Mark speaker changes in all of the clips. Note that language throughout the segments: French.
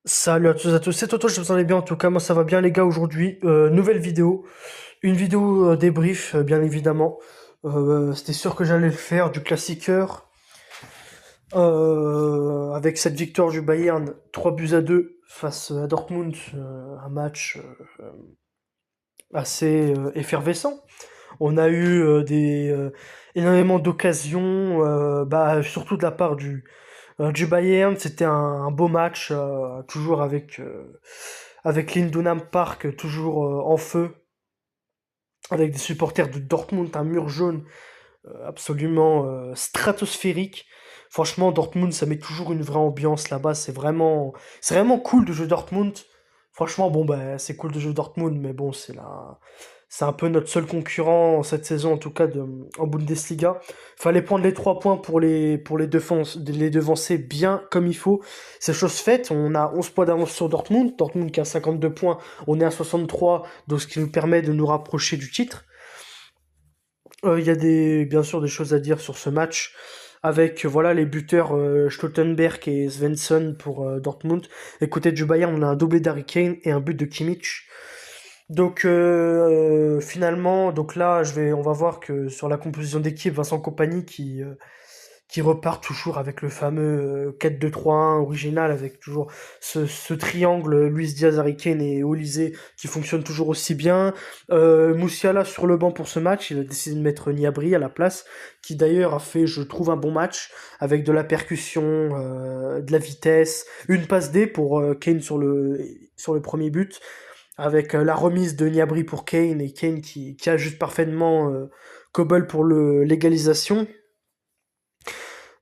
Speaker 1: Salut à tous, c'est Toto, je vous en ai bien en tout cas, moi ça va bien les gars aujourd'hui. Nouvelle vidéo, une vidéo débrief bien évidemment. C'était sûr que j'allais le faire, du classiqueur. Avec cette victoire du Bayern, 3 buts à 2 face à Dortmund, un match assez effervescent. On a eu énormément d'occasions, surtout de la part du Bayern. C'était un beau match, toujours avec Lindunam Park toujours en feu, avec des supporters de Dortmund, un mur jaune absolument stratosphérique. Franchement, Dortmund, ça met toujours une vraie ambiance là-bas. C'est vraiment cool de jouer Dortmund. Franchement, bon, bah, c'est cool de jouer Dortmund, mais bon, c'est un peu notre seul concurrent cette saison, en tout cas, en Bundesliga. Fallait prendre les 3 points pour les devancer bien comme il faut. C'est chose faite. On a 11 points d'avance sur Dortmund. Dortmund qui a 52 points. On est à 63, donc ce qui nous permet de nous rapprocher du titre. Il y a bien sûr des choses à dire sur ce match, avec voilà les buteurs Stoltenberg et Svensson pour Dortmund. Et côté du Bayern, on a un doublé d'Harry Kane et un but de Kimmich. Donc finalement, donc là, on va voir que sur la composition d'équipe, Vincent Kompany qui repart toujours avec le fameux 4-2-3-1 original, avec toujours ce triangle Luis Diaz, Harry Kane et Olysée qui fonctionne toujours aussi bien. Moussiala sur le banc pour ce match, il a décidé de mettre Niabri à la place, qui d'ailleurs a fait, je trouve, un bon match, avec de la percussion, de la vitesse, une passe D pour Kane sur le premier but, avec la remise de Niabri pour Kane, et Kane qui ajuste parfaitement Kobel pour l'égalisation.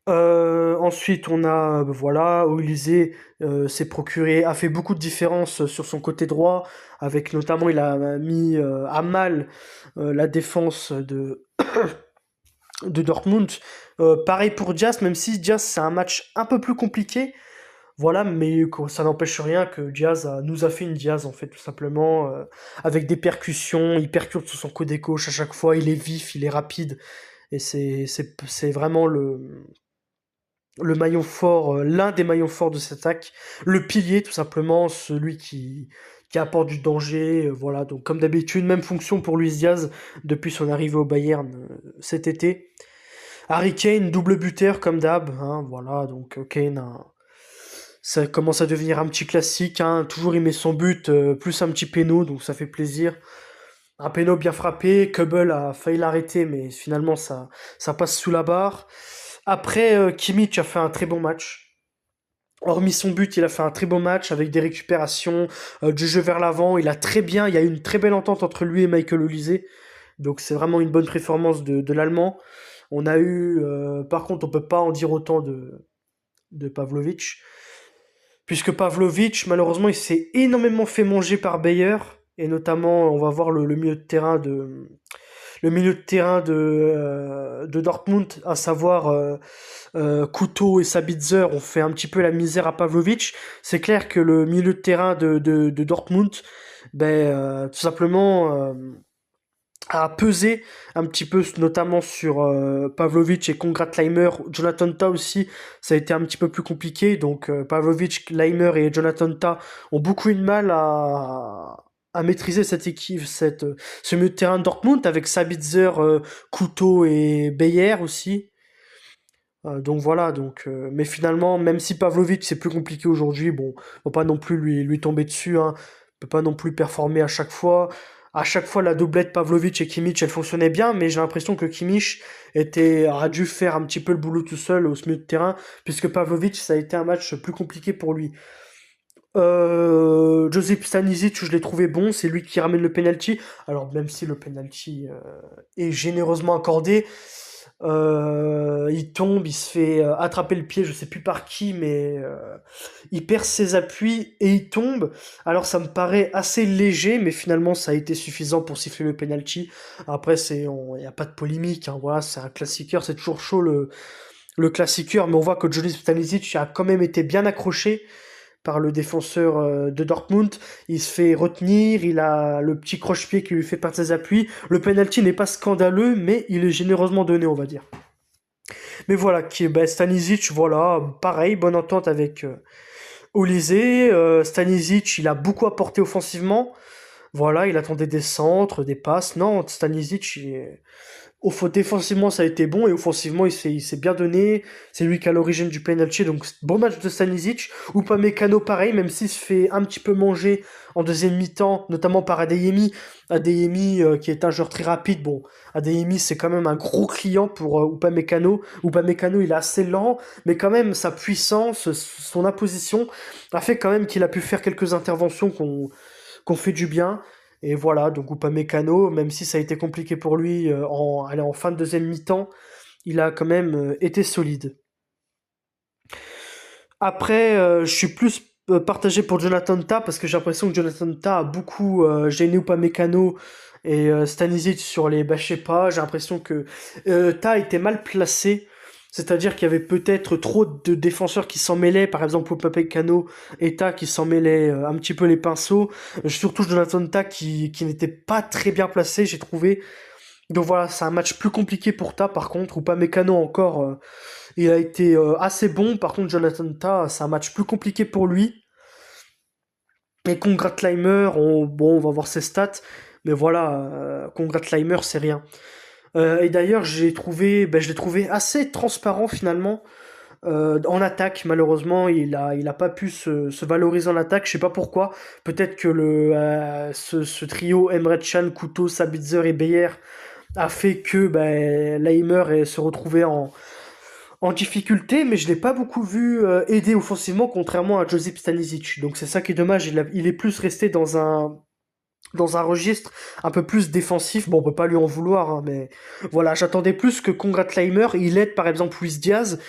Speaker 1: Ensuite, on a, voilà, Olysée a fait beaucoup de différences sur son côté droit, avec notamment, il a mis à mal la défense de Dortmund. Pareil pour Diaz, même si Diaz, c'est un match un peu plus compliqué, voilà, mais ça n'empêche rien que nous a fait une Diaz, en fait, tout simplement, avec des percussions, il percute sur son côté gauche à chaque fois, il est vif, il est rapide, et c'est vraiment le maillon fort, l'un des maillons forts de cette attaque, le pilier tout simplement, celui qui apporte du danger, voilà. Donc comme d'habitude, même fonction pour Luis Diaz depuis son arrivée au Bayern cet été. Harry Kane, double buteur comme d'hab, hein, voilà. Donc Kane, ça commence à devenir un petit classique, hein. Toujours il met son but, plus un petit péno, donc ça fait plaisir. Un péno bien frappé, Kebel a failli l'arrêter, mais finalement ça passe sous la barre. Après, Kimmich a fait un très bon match. Hormis son but, il a fait un très bon match avec des récupérations, du jeu vers l'avant. Il y a eu une très belle entente entre lui et Michael Olise. Donc c'est vraiment une bonne performance de l'Allemand. Par contre, on peut pas en dire autant de Pavlovic, puisque Pavlovic, malheureusement, il s'est énormément fait manger par Bayer, et notamment, on va voir le milieu de terrain de Dortmund, à savoir Couto et Sabitzer ont fait un petit peu la misère à Pavlovic. C'est clair que le milieu de terrain de Dortmund, tout simplement, a pesé un petit peu, notamment sur Pavlovic et Kongrad-Leimer. Jonathan Tah aussi, ça a été un petit peu plus compliqué. Donc Pavlovic, Leimer et Jonathan Tah ont beaucoup eu de mal à maîtriser cette équipe, ce milieu de terrain de Dortmund, avec Sabitzer, Couto et Beyer aussi. Donc voilà, mais finalement, même si Pavlovic c'est plus compliqué aujourd'hui, bon, faut pas non plus lui tomber dessus, hein. Il peut pas non plus performer à chaque fois. À chaque fois, la doublette Pavlovic et Kimmich, elle fonctionnait bien, mais j'ai l'impression que Kimmich a dû faire un petit peu le boulot tout seul au milieu de terrain, puisque Pavlovic, ça a été un match plus compliqué pour lui. Josip Stanisic, je l'ai trouvé bon, c'est lui qui ramène le penalty. Alors même si le penalty est généreusement accordé, il tombe, il se fait attraper le pied, je sais plus par qui, mais il perd ses appuis et il tombe. Alors ça me paraît assez léger, mais finalement ça a été suffisant pour siffler le penalty. Après, il n'y a pas de polémique, hein, voilà, c'est un classiqueur, c'est toujours chaud le classiqueur, mais on voit que Josip Stanisic a quand même été bien accroché par le défenseur de Dortmund. Il se fait retenir, il a le petit croche-pied qui lui fait perdre ses appuis. Le penalty n'est pas scandaleux, mais il est généreusement donné, on va dire. Mais voilà, Stanisic, voilà, pareil, bonne entente avec Olise, Stanisic, il a beaucoup apporté offensivement. Voilà, il attendait des centres, des passes. Non, Stanisic, défensivement, ça a été bon et offensivement, il s'est bien donné. C'est lui qui a l'origine du penalty. Donc, bon match de Stanisic. Upamecano, pareil, même s'il se fait un petit peu manger en deuxième mi-temps, notamment par Adeyemi. Adeyemi, qui est un joueur très rapide. Bon, Adeyemi, c'est quand même un gros client pour Upamecano. Upamecano, il est assez lent, mais quand même, sa puissance, son imposition, a fait quand même qu'il a pu faire quelques interventions qu'on fait du bien. Et voilà, donc Upamecano, même si ça a été compliqué pour lui en fin de deuxième mi-temps, il a quand même été solide. Après, je suis plus partagé pour Jonathan Tah parce que j'ai l'impression que Jonathan Tah a beaucoup gêné Upamecano et Stanisic sur les... Bah, je sais pas, j'ai l'impression que Tah était mal placé. C'est-à-dire qu'il y avait peut-être trop de défenseurs qui s'en mêlaient, par exemple Upamecano et Tah qui s'en mêlaient un petit peu les pinceaux. Surtout Jonathan Tah qui n'était pas très bien placé, j'ai trouvé. Donc voilà, c'est un match plus compliqué pour Tah par contre. Upamecano encore, il a été assez bon. Par contre, Jonathan Tah, c'est un match plus compliqué pour lui. Et Congrats-Leimer, bon, on va voir ses stats. Mais voilà, Congrats-Leimer, c'est rien. Et d'ailleurs, je l'ai trouvé assez transparent finalement en attaque. Malheureusement, il a pas pu se valoriser en attaque. Je sais pas pourquoi. Peut-être que ce trio Emre Can, Couto, Sabitzer et Beyer a fait que Leimer se retrouvait en difficulté, mais je l'ai pas beaucoup vu aider offensivement, contrairement à Josip Stanisic. Donc c'est ça qui est dommage, il est plus resté dans un registre un peu plus défensif. Bon, on peut pas lui en vouloir, hein, mais voilà, j'attendais plus que Congrats-Leimer, il aide par exemple Luis Diaz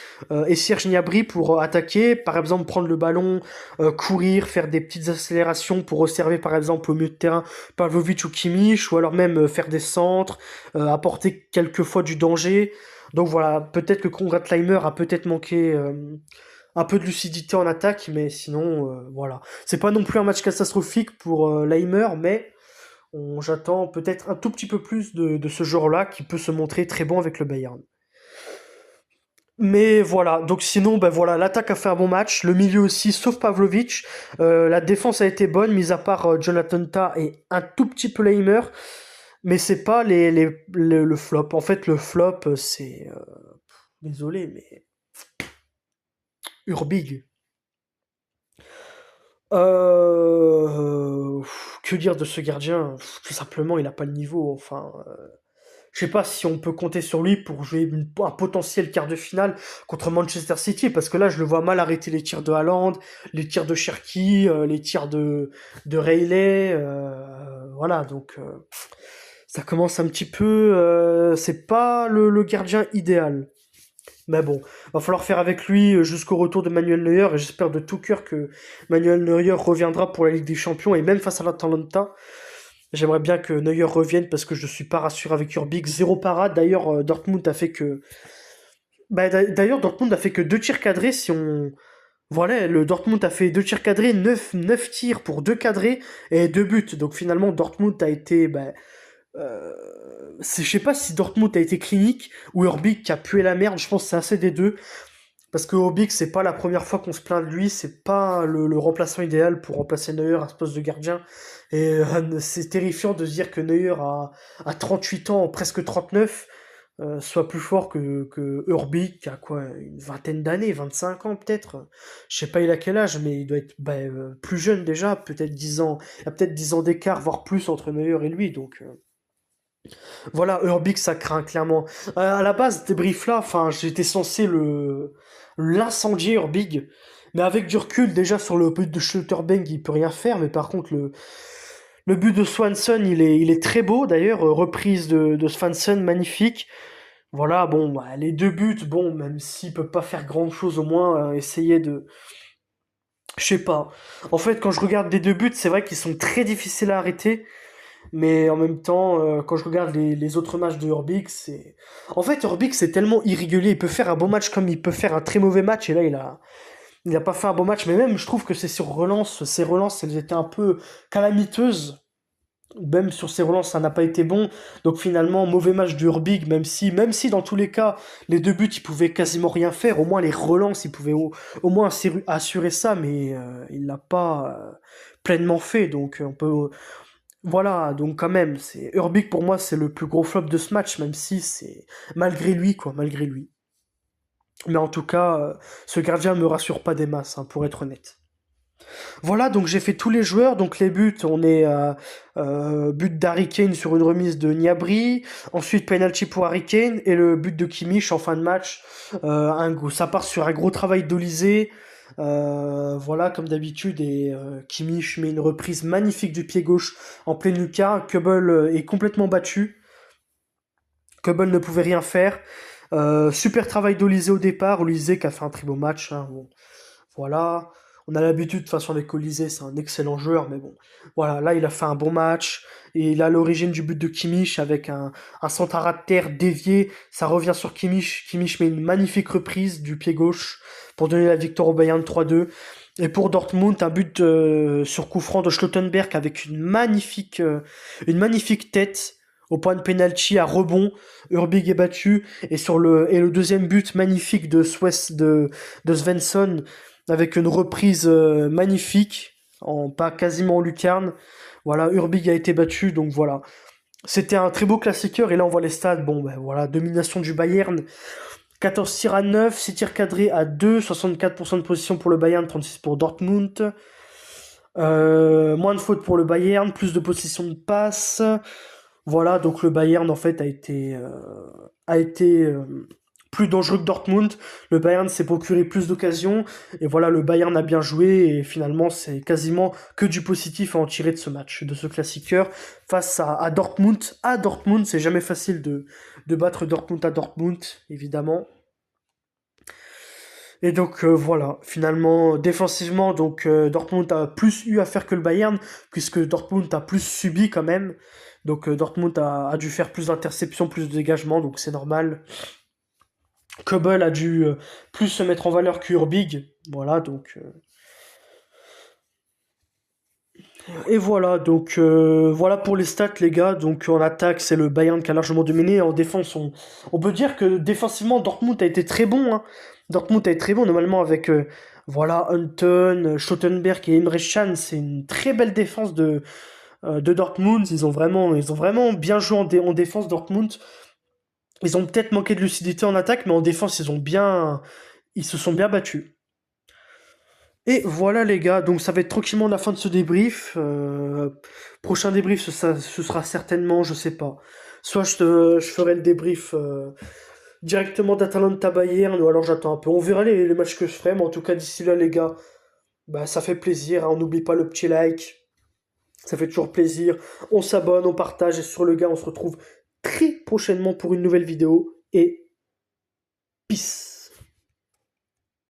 Speaker 1: et Serge Gnabry pour attaquer, par exemple prendre le ballon, courir, faire des petites accélérations pour resserver par exemple au milieu de terrain Pavlovic ou Kimmich, ou alors même faire des centres, apporter quelquefois du danger. Donc voilà, peut-être que Congrats-Leimer a peut-être manqué un peu de lucidité en attaque, mais sinon, voilà. C'est pas non plus un match catastrophique pour Leimer, mais j'attends peut-être un tout petit peu plus de ce joueur-là qui peut se montrer très bon avec le Bayern. Mais voilà, donc sinon, ben voilà, l'attaque a fait un bon match, le milieu aussi, sauf Pavlovic. La défense a été bonne, mis à part Jonathan Tah et un tout petit peu Leimer, mais c'est pas le flop. En fait, le flop, c'est... désolé, mais Urbig. Que dire de ce gardien? Tout simplement, il a pas le niveau. Enfin, je sais pas si on peut compter sur lui pour jouer un potentiel quart de finale contre Manchester City, parce que là, je le vois mal arrêter les tirs de Haaland, les tirs de Cherki, les tirs de Reilly. Voilà, donc ça commence un petit peu. C'est pas le gardien idéal. Mais bon, va falloir faire avec lui jusqu'au retour de Manuel Neuer, et j'espère de tout cœur que Manuel Neuer reviendra pour la Ligue des Champions, et même face à l'Atalanta. J'aimerais bien que Neuer revienne parce que je suis pas rassuré avec Urbik. Zéro parade. D'ailleurs, Dortmund a fait que. D'ailleurs, Dortmund a fait que deux tirs cadrés. Si on. Voilà, le Dortmund a fait deux tirs cadrés, neuf tirs pour deux cadrés et deux buts. Donc finalement, Dortmund a été. Euh, je sais pas si Dortmund a été clinique ou Urbik qui a pué la merde. Je pense que c'est assez des deux. Parce que Urbik, c'est pas la première fois qu'on se plaint de lui. C'est pas le remplaçant idéal pour remplacer Neuer à ce poste de gardien. Et c'est terrifiant de se dire que Neuer à 38 ans, presque 39, soit plus fort que Urbik, qui a quoi, une vingtaine d'années, 25 ans peut-être. Je sais pas il a quel âge, mais il doit être plus jeune déjà, peut-être 10 ans. Il y a peut-être 10 ans d'écart, voire plus entre Neuer et lui. Donc voilà, Urbik, ça craint clairement. À la base, ce débrief-là, enfin, j'étais censé l'incendier Urbik. Mais avec du recul, déjà sur le but de Schlotterbeck, il peut rien faire. Mais par contre, le but de Swanson, il est très beau d'ailleurs, reprise de Swanson, magnifique. Voilà, bon, les deux buts, bon, même s'il peut pas faire grand chose, au moins essayer de. Je sais pas. En fait, quand je regarde les deux buts, c'est vrai qu'ils sont très difficiles à arrêter, mais en même temps, quand je regarde les autres matchs de Urbik, c'est. En fait, Urbik, c'est tellement irrégulier. Il peut faire un bon match comme il peut faire un très mauvais match, et là, il a pas fait un bon match, mais même, je trouve que c'est sur relance. Ses relances, elles étaient un peu calamiteuses. Même sur ses relances, ça n'a pas été bon. Donc finalement, mauvais match de Urbig, même si dans tous les cas, les deux buts, il pouvait quasiment rien faire. Au moins les relances, il pouvait au moins assurer ça, mais il l'a pas pleinement fait. Donc on peut, voilà. Donc quand même, c'est Urbig pour moi, c'est le plus gros flop de ce match, même si c'est malgré lui, quoi, malgré lui. Mais en tout cas, ce gardien me rassure pas des masses, hein, pour être honnête. Voilà, donc j'ai fait tous les joueurs. Donc les buts, on est but d'Harry Kane sur une remise de Gnabry. Ensuite, penalty pour Harry Kane. Et le but de Kimmich en fin de match. Ça part sur un gros travail d'Olysée. Voilà, comme d'habitude. Et Kimmich met une reprise magnifique du pied gauche en pleine lucarne. Kubel est complètement battu. Kubel ne pouvait rien faire. Super travail d'Olysée au départ. Olysée qui a fait un très beau match, hein. Bon, voilà. On a l'habitude, de toute façon, avec Colisée, c'est un excellent joueur, mais bon. Voilà, là, il a fait un bon match. Et il a l'origine du but de Kimmich avec un centre à ras de terre dévié. Ça revient sur Kimmich. Kimmich met une magnifique reprise du pied gauche pour donner la victoire au Bayern 3-2. Et pour Dortmund, un but sur coup franc de Schlottenberg avec une magnifique tête au point de penalty à rebond. Urbig est battu. Et le deuxième but magnifique de Svensson avec une reprise magnifique, pas quasiment en lucarne. Voilà, Urbig a été battu, donc voilà. C'était un très beau classiqueur, et là on voit les stades. Bon, ben voilà, domination du Bayern. 14 tirs à 9, 6 tirs cadrés à 2, 64% de position pour le Bayern, 36 pour Dortmund. Moins de fautes pour le Bayern, plus de possession de passe. Voilà, donc le Bayern en fait a été plus dangereux que Dortmund. Le Bayern s'est procuré plus d'occasions et voilà, le Bayern a bien joué et finalement c'est quasiment que du positif à en tirer de ce match, de ce classiqueur face à Dortmund. À Dortmund, c'est jamais facile de battre Dortmund à Dortmund, évidemment. Et donc voilà, finalement, défensivement, donc Dortmund a plus eu à faire que le Bayern, puisque Dortmund a plus subi quand même. Donc Dortmund a dû faire plus d'interceptions, plus de dégagements, donc c'est normal. Kobel a dû plus se mettre en valeur que Urbig. Voilà, donc. Et voilà, donc voilà pour les stats, les gars. Donc en attaque, c'est le Bayern qui a largement dominé. En défense, on peut dire que défensivement, Dortmund a été très bon, hein. Dortmund a été très bon, normalement, avec voilà, Hunton, Schlottenberg et Emre Can. C'est une très belle défense de Dortmund. Ils ont vraiment bien joué en défense, Dortmund. Ils ont peut-être manqué de lucidité en attaque, mais en défense, ils se sont bien battus. Et voilà les gars, donc ça va être tranquillement la fin de ce débrief. Prochain débrief, ce sera certainement, je sais pas. Soit je ferai le débrief directement d'Atalanta Bayern, ou alors j'attends un peu. On verra les matchs que je ferai, mais en tout cas d'ici là les gars, bah ça fait plaisir, hein. On n'oublie pas le petit like, ça fait toujours plaisir. On s'abonne, on partage, et sur le gars, on se retrouve très prochainement pour une nouvelle vidéo. Et peace.